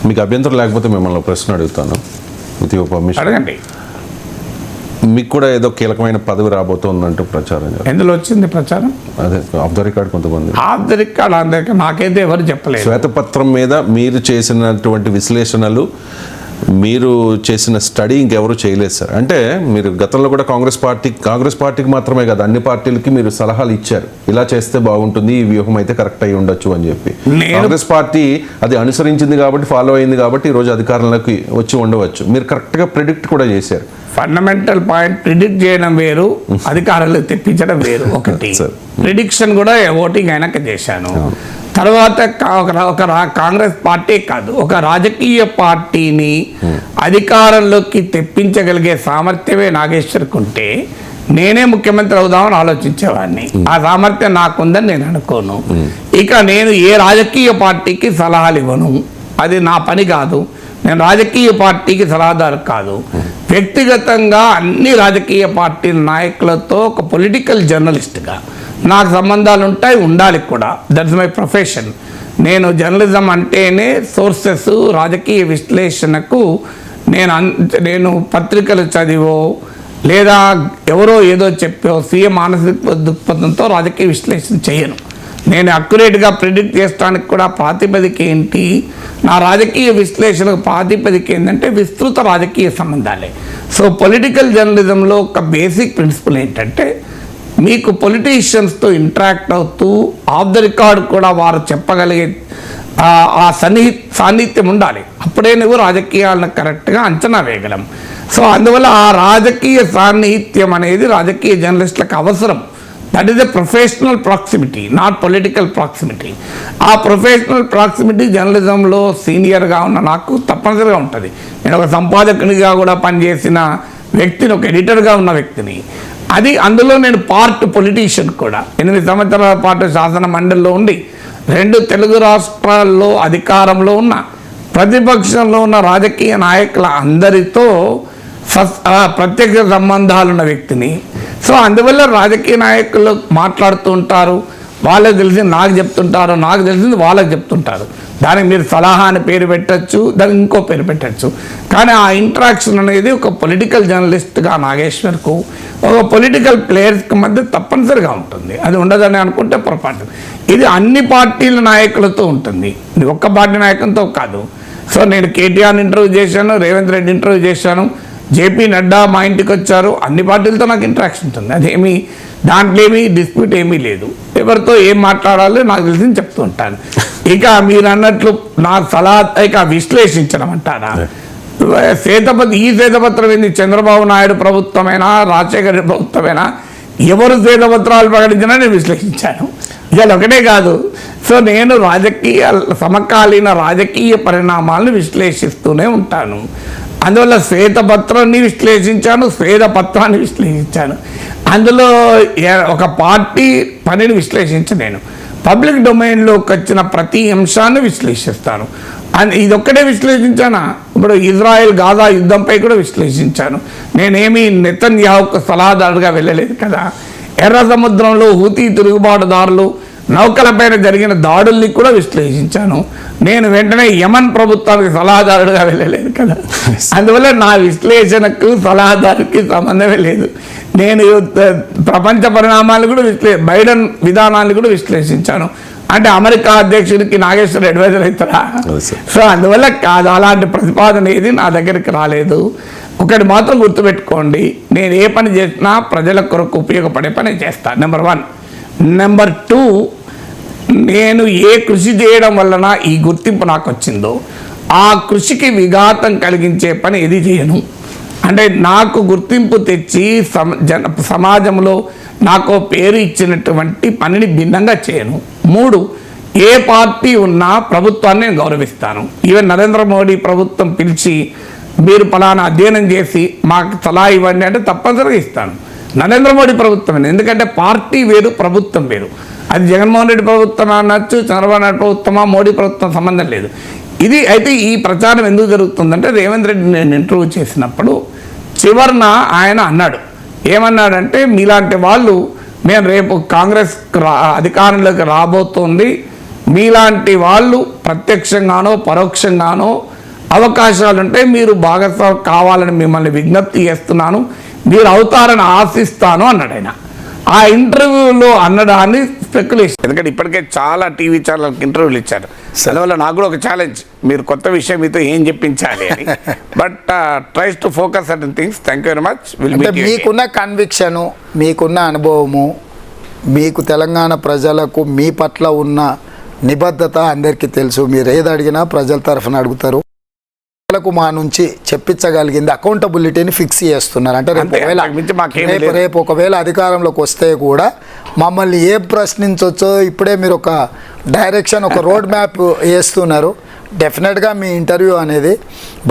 మీకు అభ్యంతరం లేకపోతే మిమ్మల్ని ప్రశ్న అడుగుతాను, విత్ యువర్ పర్మిషన్. అడగండి. మీకు కూడా ఏదో కీలకమైన పదవి రాబోతోందంటూ ప్రచారం. ఎందులో వచ్చింది ప్రచారం? అదే ఆఫ్ ద రికార్డ్ కొంతమంది. ఆఫ్ ద రికార్డ్ అందరికీ నాకైతే ఎవరు చెప్పలేదు. శ్వేతపత్రం మీద మీరు చేసినటువంటి విశ్లేషణలు, మీరు చేసిన స్టడీ ఇంకెవరు చేయలేదు సార్. అంటే మీరు గతంలో కూడా కాంగ్రెస్ పార్టీకి మాత్రమే కదా, అన్ని పార్టీలకి మీరు సలహాలు ఇచ్చారు, ఇలా చేస్తే బాగుంటుంది, ఈ వ్యూహం అయితే కరెక్ట్ అయి ఉండొచ్చు అని చెప్పి. కాంగ్రెస్ పార్టీ అది అనుసరించింది కాబట్టి, ఫాలో అయింది కాబట్టి ఈరోజు అధికారంలోకి వచ్చి ఉండవచ్చు. మీరు కరెక్ట్గా ప్రిడిక్ట్ కూడా చేశారు. ఫండమెంటల్ పాయింట్ ప్రిడిక్ట్ చేయడం వేరు, అధికారంలో తెప్పించడం వేరు. ఒకటి ప్రిడిక్షన్ కూడా ఓటింగ్ అయినాక చేశాను. తర్వాత ఒక కాంగ్రెస్ పార్టీ కాదు, ఒక రాజకీయ పార్టీని అధికారంలోకి తెప్పించగలిగే సామర్థ్యమే నాగేశ్వర్కి ఉంటే నేనే ముఖ్యమంత్రి అవుదామని ఆలోచించేవాడిని. ఆ సామర్థ్యం నాకుందని నేను అనుకోను. ఇక నేను ఏ రాజకీయ పార్టీకి సలహాలు ఇవ్వను, అది నా పని కాదు. నేను రాజకీయ పార్టీకి సలహాదారు కాదు. వ్యక్తిగతంగా అన్ని రాజకీయ పార్టీ నాయకులతో ఒక పొలిటికల్ జర్నలిస్ట్గా నాకు సంబంధాలు ఉంటాయి, ఉండాలి కూడా. That's my profession. నేను జర్నలిజం అంటేనే సోర్సెస్, రాజకీయ విశ్లేషణకు నేను పత్రికలు చదివో లేదా ఎవరో ఏదో చెప్పో స్వీయ మానసిక దృక్పథంతో రాజకీయ విశ్లేషణ చేయను. నేను అక్యురేట్గా ప్రిడిక్ట్ చేయడానికి కూడా ప్రాతిపదిక ఏంటి, నా రాజకీయ విశ్లేషణకు ప్రాతిపదిక ఏంటంటే విస్తృత రాజకీయ సంబంధాలే. సో పొలిటికల్ జర్నలిజంలో ఒక బేసిక్ ప్రిన్సిపల్ ఏంటంటే మీకు పొలిటీషియన్స్తో ఇంటరాక్ట్ అవుతూ ఆఫ్ ద రికార్డ్ కూడా వారు చెప్పగలిగే ఆ సాన్నిహిత్యం ఉండాలి. అప్పుడే నువ్వు రాజకీయాలను కరెక్ట్గా అంచనా వేయగలం. సో అందువల్ల ఆ రాజకీయ సాన్నిహిత్యం అనేది రాజకీయ జర్నలిస్టులకు అవసరం. That is a professional proximity, not political proximity. ఆ ప్రొఫెషనల్ ప్రాక్సిమిటీ జర్నలిజంలో సీనియర్గా ఉన్న నాకు తప్పనిసరిగా ఉంటుంది. నేను ఒక సంపాదకునిగా కూడా పనిచేసిన వ్యక్తిని, ఒక ఎడిటర్గా ఉన్న వ్యక్తిని. అది అందులో నేను పార్ట్ పొలిటీషియన్ కూడా. 8 సంవత్సరాల పాటు శాసన మండలిలో ఉండి 2 తెలుగు రాష్ట్రాల్లో అధికారంలో ఉన్న, ప్రతిపక్షంలో ఉన్న రాజకీయ నాయకుల అందరితో ప్రత్యక్ష సంబంధాలున్న వ్యక్తిని. సో అందువల్ల రాజకీయ నాయకులు మాట్లాడుతూ ఉంటారు, వాళ్ళకి తెలిసింది నాకు చెప్తుంటారు, నాకు తెలిసింది వాళ్ళకి చెప్తుంటారు. దానికి మీరు సలహా అని పేరు పెట్టచ్చు, దానికి ఇంకో పేరు పెట్టచ్చు. కానీ ఆ ఇంటరాక్షన్ అనేది ఒక పొలిటికల్ జర్నలిస్ట్గా నాగేశ్వర్కు, ఒక పొలిటికల్ ప్లేయర్స్కి మధ్య తప్పనిసరిగా ఉంటుంది. అది ఉండదని అనుకుంటే పొరపాటు. ఇది అన్ని పార్టీల నాయకులతో ఉంటుంది, ఇది ఒక్క పార్టీ నాయకులతో కాదు. సో నేను కేటీఆర్ ఇంటర్వ్యూ చేశాను, రేవంత్ రెడ్డి ఇంటర్వ్యూ చేశాను, జేపీ నడ్డా మా ఇంటికి వచ్చారు. అన్ని పార్టీలతో నాకు ఇంటరాక్షన్ ఉంటుంది. అదేమి దాంట్లో ఏమీ డిస్ప్యూట్ ఏమీ లేదు. ఎవరితో ఏం మాట్లాడాలో నాకు తెలిసింది చెప్తూ ఉంటాను. ఇక మీరు అన్నట్లు నాకు సలహా ఇక విశ్లేషించడం అంటారా, ఈ శ్వేతపత్రం ఏంది, చంద్రబాబు నాయుడు ప్రభుత్వమైనా రాజశేఖర రెడ్డి ప్రభుత్వమైనా ఎవరు శ్వేతపత్రాలు ప్రకటించినా నేను విశ్లేషించాను. ఇవాళ ఒకటే కాదు. సో నేను సమకాలీన రాజకీయ పరిణామాలను విశ్లేషిస్తూనే ఉంటాను. అందువల్ల శ్వేతపత్రాన్ని విశ్లేషించాను, శ్వేతపత్రాన్ని విశ్లేషించాను. అందులో ఒక పార్టీ పనిని నేను పబ్లిక్ డొమైన్లోకి వచ్చిన ప్రతి అంశాన్ని విశ్లేషిస్తాను. ఇదొక్కటే విశ్లేషించానా, ఇప్పుడు ఇజ్రాయెల్ గాజా యుద్ధంపై కూడా విశ్లేషించాను. నేనేమి నెతన్యాహుకు సలహాదారుగా వెళ్ళలేదు కదా. ఎర్ర సముద్రంలో హూతీ తిరుగుబాటుదారులు నౌకలపైన జరిగిన దాడుల్ని కూడా విశ్లేషించాను. నేను వెంటనే యమన్ ప్రభుత్వానికి సలహాదారుడుగా వెళ్ళలేదు కదా. అందువల్ల నా విశ్లేషణకు సలహాదారుకి సంబంధమే లేదు. నేను ప్రపంచ పరిణామాలు కూడా బైడెన్ విధానాన్ని కూడా విశ్లేషించాను. అంటే అమెరికా అధ్యక్షుడికి నాగేశ్వర అడ్వైజర్ అవుతారా? సో అందువల్ల కాదు, అలాంటి ప్రతిపాదన ఏది నా దగ్గరికి రాలేదు. ఒకటి మాత్రం గుర్తుపెట్టుకోండి, నేను ఏ పని చేసినా ప్రజల కొరకు ఉపయోగపడే పని చేస్తాను, నెంబర్ 1. నెంబర్ 2, నేను ఏ కృషి చేయడం వలన ఈ గుర్తింపు నాకు వచ్చిందో ఆ కృషికి విఘాతం కలిగించే పని ఏది చేయను. అంటే నాకు గుర్తింపు తెచ్చి సమాజంలో నాకు పేరు ఇచ్చినటువంటి పనిని భిన్నంగా చేయను. 3, ఏ పార్టీ ఉన్నా ప్రభుత్వాన్ని నేను గౌరవిస్తాను. ఈవెన్ నరేంద్ర మోడీ ప్రభుత్వం పిలిచి మీరు పలానా అధ్యయనం చేసి మాకు సలహా ఇవ్వండి అంటే తప్పనిసరిగా ఇస్తాను. నరేంద్ర మోడీ ప్రభుత్వమే, ఎందుకంటే పార్టీ వేరు, ప్రభుత్వం వేరు. అది జగన్మోహన్ రెడ్డి ప్రభుత్వం అనొచ్చు, చంద్రబాబు నాయుడు ప్రభుత్వమా, మోడీ ప్రభుత్వం సంబంధం లేదు. ఇది అయితే ఈ ప్రచారం ఎందుకు జరుగుతుందంటే రేవంత్ రెడ్డి నేను ఇంటర్వ్యూ చేసినప్పుడు చివరిన ఆయన అన్నాడు, ఏమన్నాడంటే మీలాంటి వాళ్ళు మేము రేపు కాంగ్రెస్ అధికారంలోకి రాబోతోంది, మీలాంటి వాళ్ళు ప్రత్యక్షంగానో పరోక్షంగానో అవకాశాలుంటే మీరు భాగస్వామి కావాలని మిమ్మల్ని విజ్ఞప్తి చేస్తున్నాను, మీరు అవుతారని ఆశిస్తాను అన్నాడు ఆయన. ఆ ఇంటర్వ్యూలో అన్నదాన్ని స్పెక్యులేషన్. ఎందుకంటే ఇప్పటికే చాలా టీవీ ఛానల్కి ఇంటర్వ్యూలు ఇచ్చారు. దానివల్ల నాకు కూడా ఒక ఛాలెంజ్, మీరు కొత్త విషయం మీతో ఏం చెప్పించాలి అని. But tries to focus certain things. Thank you very much. మీకున్న కన్విక్షను, మీకున్న అనుభవము, మీకు తెలంగాణ ప్రజలకు మీ పట్ల ఉన్న నిబద్ధత అందరికీ తెలుసు. మీరు ఏది అడిగినా ప్రజల తరఫున అడుగుతారు. ప్రజలకు మా నుంచి చెప్పించగలిగింది అకౌంటబిలిటీని ఫిక్స్ చేస్తున్నారు. అంటే రేపు ఒకవేళ అధికారంలోకి వస్తే కూడా మమ్మల్ని ఏం ప్రశ్నించవచ్చో ఇప్పుడే మీరు ఒక డైరెక్షన్, ఒక రోడ్ మ్యాప్ వేస్తున్నారు. డెఫినెట్గా మీ ఇంటర్వ్యూ అనేది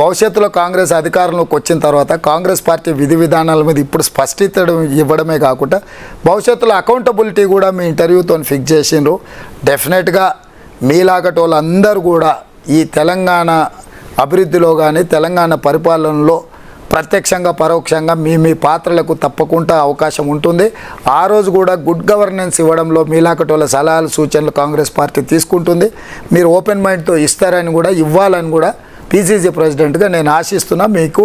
భవిష్యత్తులో కాంగ్రెస్ అధికారంలోకి వచ్చిన తర్వాత కాంగ్రెస్ పార్టీ విధి విధానాల మీద ఇప్పుడు స్పష్టత ఇవ్వడమే కాకుండా భవిష్యత్తులో అకౌంటబిలిటీ కూడా మీ ఇంటర్వ్యూతో ఫిక్స్ చేసిండ్రు. డెఫినెట్గా మీలాగటి వాళ్ళందరూ కూడా ఈ తెలంగాణ అభివృద్ధిలో కానీ తెలంగాణ పరిపాలనలో ప్రత్యక్షంగా పరోక్షంగా మీ పాత్రలకు తప్పకుండా అవకాశం ఉంటుంది. ఆ రోజు కూడా గుడ్ గవర్నెన్స్ ఇవ్వడంలో మీలాకటోళ్ళ సలహాలు సూచనలు కాంగ్రెస్ పార్టీ తీసుకుంటుంది. మీరు ఓపెన్ మైండ్తో ఇస్తారని కూడా, ఇవ్వాలని కూడా పిసిసి ప్రెసిడెంట్గా నేను ఆశిస్తున్నా, మీకు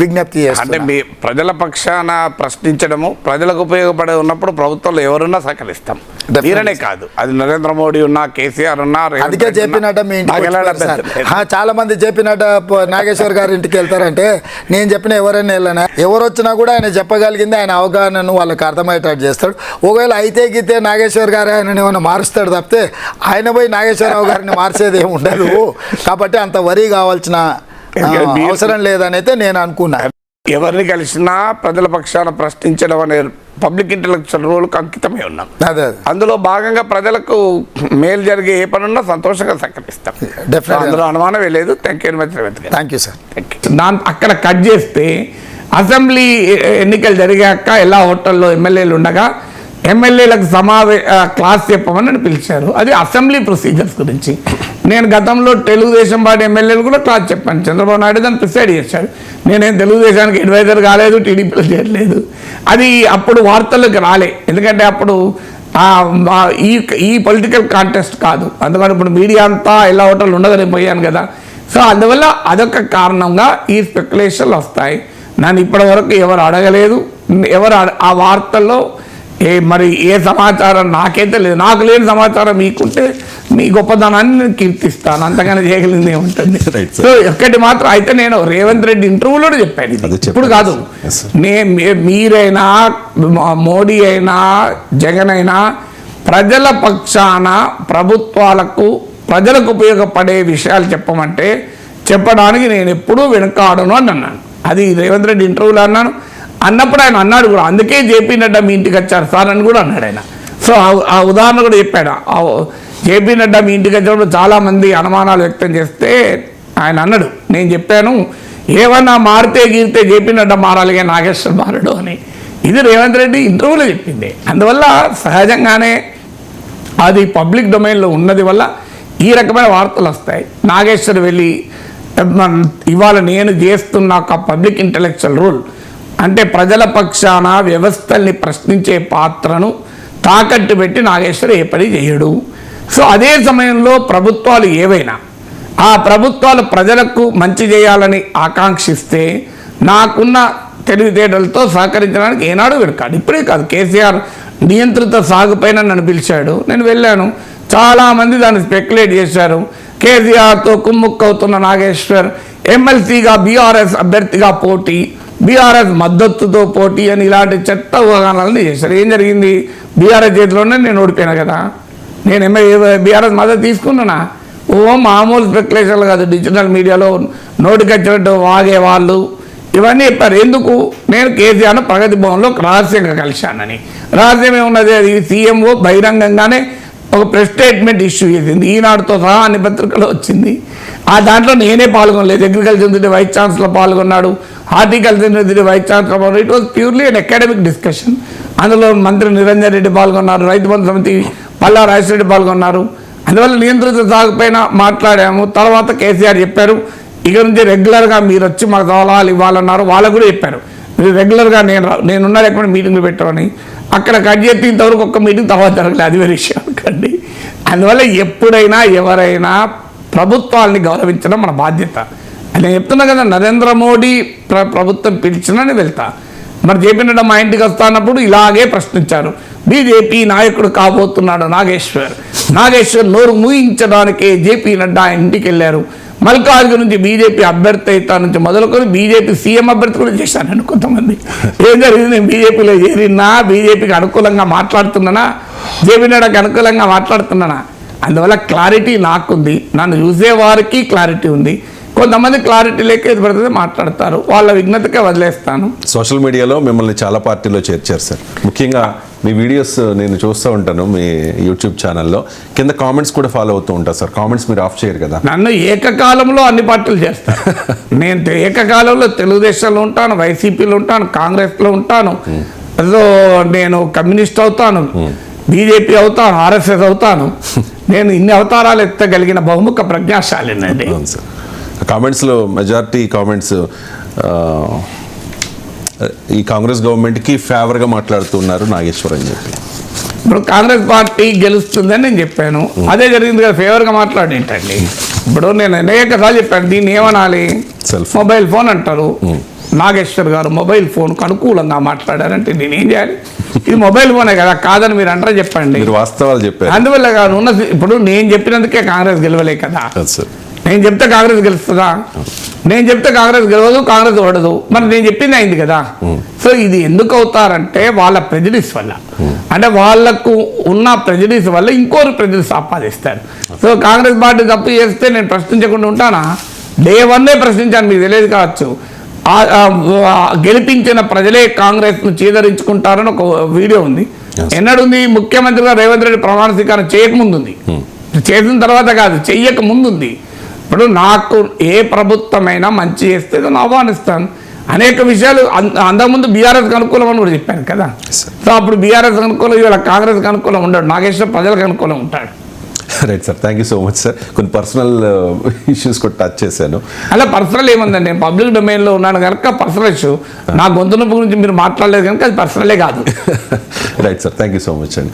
విజ్ఞప్తి చేస్తాను. అంటే మీ ప్రజల పక్షాన ప్రశ్నించడము, ప్రజలకు ఉపయోగపడే ఉన్నప్పుడు ప్రభుత్వంలో ఎవరున్నా సహకరిస్తాం. మీరనే కాదు, అది నరేంద్ర మోడీ ఉన్నా, కేసీఆర్ ఉన్నా. అందుకే చెప్పినట్ట మీ ఇంటికి చాలా మంది చెప్పినట్ట నాగేశ్వర్ గారి ఇంటికి వెళ్తారంటే నేను చెప్పిన ఎవరైనా వెళ్ళనా, ఎవరు వచ్చినా కూడా ఆయన చెప్పగలిగింది ఆయన అవగాహనను వాళ్ళకి అర్థమయ్యేటట్టు చేస్తాడు. ఒకవేళ అయితే గీతే నాగేశ్వర్ గారు ఆయన ఏమైనా మారుస్తాడు తప్పితే ఆయన పోయి నాగేశ్వరరావు గారిని మార్చేది ఏమి ఉండదు. కాబట్టి అంత వరి కావాల్సిన అవసరం లేదని అయితే నేను అనుకున్నా. ఎవరిని కలిసినా ప్రజల పక్షాన ప్రశ్నించడం అనే పబ్లిక్ ఇంటెలెక్చువల్ రోల్కి అంకితమై ఉన్నాం. అదే అందులో భాగంగా ప్రజలకు మేలు జరిగే ఏ పనున్నా సంతోషంగా సహకరిస్తాం. అందులో అనుమానమే లేదు. Thank you very much Revanth garu. Thank you sir. దాని అక్కడ కట్ చేస్తే అసెంబ్లీ ఎన్నికలు జరిగాక ఎలా హోటల్లో ఎమ్మెల్యేలు ఉండగా ఎమ్మెల్యేలకు క్లాస్ చెప్పమని నన్ను పిలిచారు. అది అసెంబ్లీ ప్రొసీజర్స్ గురించి. నేను గతంలో తెలుగుదేశం పార్టీ ఎమ్మెల్యేలు కూడా క్లాస్ చెప్పాను. చంద్రబాబు నాయుడు దాన్ని ప్రిసైడ్ చేశాడు. నేనేం తెలుగుదేశానికి అడ్వైజర్ కాలేదు, టీడీపీలో చేరలేదు. అది అప్పుడు వార్తల్లోకి రాలే, ఎందుకంటే అప్పుడు ఈ పొలిటికల్ కాంటెస్ట్ కాదు. అందుకని ఇప్పుడు మీడియా అంతా ఎలా హోటల్ ఉండదని పోయాను కదా. సో అందువల్ల అదొక కారణంగా ఈ స్పెక్యులేషన్లు వస్తాయి. నన్ను ఇప్పటి వరకు ఎవరు అడగలేదు, ఎవరు ఆ వార్తల్లో మరి ఏ సమాచారం నాకైతే లేదు. నాకు లేని సమాచారం మీకుంటే మీ గొప్పదనాన్ని నేను కీర్తిస్తాను, అంతగానే చేయగలిగింది ఏముంటుంది. సో ఒక్కటి మాత్రం అయితే నేను రేవంత్ రెడ్డి ఇంటర్వ్యూలో చెప్పాను, ఇప్పుడు కాదు. మీరైనా మోడీ అయినా జగన్ అయినా ప్రజల పక్షాన ప్రభుత్వాలకు ప్రజలకు ఉపయోగపడే విషయాలు చెప్పమంటే చెప్పడానికి నేను ఎప్పుడూ వెనుకాడను అని అన్నాను. అది రేవంత్ రెడ్డి ఇంటర్వ్యూలో అన్నాను. అన్నప్పుడు ఆయన అన్నాడు కూడా, అందుకే జేపీ నడ్డా మీ ఇంటికి వచ్చారు సార్ అని కూడా అన్నాడు ఆయన. సో ఆ ఉదాహరణ కూడా చెప్పాడు. జేపీ నడ్డా మీ ఇంటికి వచ్చినప్పుడు చాలామంది అనుమానాలు వ్యక్తం చేస్తే ఆయన అన్నాడు, నేను చెప్పాను ఏమన్నా మారితే గీరితే జేపీ నడ్డా మారాలిగా నాగేశ్వర్ మారడు అని. ఇది రేవంత్ రెడ్డి ఇంటర్వ్యూలో చెప్పింది. అందువల్ల సహజంగానే అది పబ్లిక్ డొమైన్లో ఉన్నది వల్ల ఈ రకమైన వార్తలు వస్తాయి. నాగేశ్వర్ వెళ్ళి ఇవాళ నేను చేస్తున్న ఒక పబ్లిక్ ఇంటెలెక్చువల్ రూల్ అంటే ప్రజల పక్షాన వ్యవస్థల్ని ప్రశ్నించే పాత్రను తాకట్టు పెట్టి నాగేశ్వర్ ఏ పని చేయడు. సో అదే సమయంలో ప్రభుత్వాలు ఏవైనా ఆ ప్రభుత్వాలు ప్రజలకు మంచి చేయాలని ఆకాంక్షిస్తే నాకున్న తెలివితేటలతో సహకరించడానికి ఏనాడు వెనకాడు. ఇప్పుడే కాదు, కేసీఆర్ నియంత్రిత సాగుపైన నన్ను పిలిచాడు, నేను వెళ్ళాను. చాలామంది దాన్ని స్పెక్యులేట్ చేశారు. కేసీఆర్తో కుమ్ముక్కవుతున్న నాగేశ్వర్ ఎమ్మెల్సీగా బీఆర్ఎస్ అభ్యర్థిగా పోటీ, బీఆర్ఎస్ మద్దతుతో పోటీ అని ఇలాంటి చెత్త ఊహాగానాలను చేశారు. ఏం జరిగింది? బీఆర్ఎస్ చేతిలోనే నేను ఓడిపోయాను కదా. నేను బీఆర్ఎస్ మద్దతు తీసుకున్నానా? మామూలు స్పెక్యులేషన్లు కాదు, డిజిటల్ మీడియాలో నోటికొచ్చినట్టు వాగేవాళ్ళు ఇవన్నీ చెప్పారు. ఎందుకు? నేను కేసీఆర్ను ప్రగతి భవన్లో రహస్యంగా కలిశానని. రహస్యం ఏమున్నది? అది సీఎంఓ బహిరంగంగానే ఒక ప్రెస్ స్టేట్మెంట్ ఇష్యూ చేసింది, ఈనాడుతో సహా అన్ని పత్రికలో వచ్చింది. ఆ దాంట్లో నేనే పాల్గొనలేదు. అగ్రికల్చర్ యూనివర్సిటీ వైస్ ఛాన్సలర్ పాల్గొన్నాడు, హార్టికల్చర్ యూనివర్సిటీ వైస్ ఛాన్సలర్ పాల్గొన్నాడు. It was purely an academic discussion. అందులో మంత్రి నిరంజన్ రెడ్డి పాల్గొన్నారు, రైతు బంధు సమితి పల్లా రాజశేఖర్ పాల్గొన్నారు. అందువల్ల నియంత్రిత సాగుపైన మాట్లాడాము. తర్వాత కేసీఆర్ చెప్పారు, ఇక నుంచి రెగ్యులర్గా మీరు వచ్చి మాకు సలహాలు ఇవ్వాలన్నారు. వాళ్ళకు కూడా చెప్పారు, మీరు రెగ్యులర్గా నేనున్నా లేకపోతే మీటింగ్లు పెట్టమని. అక్కడ కట్ చేస్తే ఇంతవరకు ఒక్క మీటింగ్ తర్వాత జరగలేదు, అది వేరే విషయం అనుకోండి. అందువల్ల ఎప్పుడైనా ఎవరైనా ప్రభుత్వాలని గౌరవించడం మన బాధ్యత. నేను చెప్తున్నా కదా, నరేంద్ర మోడీ ప్రభుత్వం పిలిచినని వెళ్తా. మరి జేపీ నడ్డా మా ఇంటికి వస్తున్నప్పుడు ఇలాగే ప్రశ్నించారు. బీజేపీ నాయకుడు కాబోతున్నాడు నాగేశ్వర్ నోరు మూయించడానికే జేపీ నడ్డా ఇంటికి వెళ్ళారు. మల్కాజ్గిరి నుంచి బీజేపీ అభ్యర్థి అవుతా నుంచి మొదలుకొని బీజేపీ సీఎం అభ్యర్థి కూడా చేశానండి కొంతమంది. ఏం జరిగింది? నేను బీజేపీలో చేరినా, బీజేపీకి అనుకూలంగా మాట్లాడుతున్నానా, జేపీ నడ్డాకి అనుకూలంగా మాట్లాడుతున్నానా? అందువల్ల క్లారిటీ నాకుంది, నన్ను చూసేవారికి క్లారిటీ ఉంది. కొంతమంది క్లారిటీ లేక ఏది పడుతుంది మాట్లాడతారు, వాళ్ళ విఘ్నతకే వదిలేస్తాను. సోషల్ మీడియాలో మిమ్మల్ని చాలా పార్టీలో చేర్చారు సార్. ముఖ్యంగా మీ వీడియోస్ నేను చూస్తూ ఉంటాను మీ యూట్యూబ్ ఛానల్లో. కింద కామెంట్స్ కూడా ఫాలో అవుతూ ఉంటారు సార్. కామెంట్స్ మీరు ఆఫ్ చేయరు కదా? నన్ను ఏకకాలంలో అన్ని పార్టీలు చేస్తాను. నేను ఏకకాలంలో తెలుగుదేశంలో ఉంటాను, వైసీపీలో ఉంటాను, కాంగ్రెస్లో ఉంటాను, నేను కమ్యూనిస్ట్ అవుతాను, బీజేపీ అవుతాను, ఆర్ఎస్ఎస్ అవుతాను. నేను ఇన్ని అవతారాలు ఎత్తగలిగిన బహుముఖ ప్రజ్ఞాశాలినండి. అవును సార్. కామెంట్స్లో మెజారిటీ కామెంట్స్ ఈ కాంగ్రెస్ గవర్నమెంట్కి ఫేవర్గా మాట్లాడుతున్నారు నాగేశ్వర్ అని చెప్పి. ఇప్పుడు కాంగ్రెస్ పార్టీ గెలుస్తుందని నేను చెప్పాను, అదే జరిగింది కదా. ఫేవర్గా మాట్లాడేంటండి? ఇప్పుడు నేను అనేకసార్లు చెప్పాను, దీన్ని ఏమనాలి? మొబైల్ ఫోన్ అంటారు. నాగేశ్వర్ గారు మొబైల్ ఫోన్కు అనుకూలంగా మాట్లాడారంటే నేనేం చేయాలి? ఇది మొబైల్ ఫోనే కదా, కాదని మీరు అంటారా? చెప్పండి. మీరు వాస్తవాలు చెప్పారు. అందువల్ల కాదు, ఇప్పుడు నేను చెప్పినందుకే కాంగ్రెస్ గెలవలే కదా. నేను చెప్తే కాంగ్రెస్ గెలుస్తుందా? నేను చెప్తే కాంగ్రెస్ గెలవదు, కాంగ్రెస్ ఓడదు. మరి నేను చెప్పింది అయింది కదా. సో ఇది ఎందుకు అవుతారంటే వాళ్ళ ప్రెజడిస్ వల్ల, అంటే వాళ్ళకు ఉన్న ప్రెజడిస్ వల్ల ఇంకోరు ప్రెజడిస్ ఆపాదిస్తారు. సో కాంగ్రెస్ పార్టీ తప్పు చేస్తే నేను ప్రశ్నించకుండా ఉంటానా? డే 1 ప్రశ్నించాను, మీకు తెలియదు కావచ్చు. గెలిపించిన ప్రజలే కాంగ్రెస్ను చీదరించుకుంటారని ఒక వీడియో ఉంది. ఎన్నడుంది? ముఖ్యమంత్రిగా రేవంత్ రెడ్డి ప్రమాణ స్వీకారం చేయకముందుంది, చేసిన తర్వాత కాదు, చెయ్యక ముందుంది. ఇప్పుడు నాకు ఏ ప్రభుత్వమైనా మంచి చేస్తే నేను ఆహ్వానిస్తాను. అనేక విషయాలు అంతకుముందు బీఆర్ఎస్కి అనుకూలం అని కూడా చెప్పాను కదా. సో అప్పుడు బీఆర్ఎస్ అనుకూలం, ఇవాళ కాంగ్రెస్కి అనుకూలం ఉండడు, నాగేశ్వర్ ప్రజలకు అనుకూలం ఉంటాడు. Right sir, thank you so much sir. కొన్ని పర్సనల్ ఇష్యూస్ కూడా టచ్ చేశాను. అలా పర్సనల్ ఏముందండి, నేను పబ్లిక్ డొమైన్లో ఉన్నాను కనుక పర్సనల్ ఇష్యూ. నా గొంతు నొప్పి గురించి మీరు మాట్లాడలేదు కనుక అది పర్సనలే కాదు. Right sir, thank you so much అండి.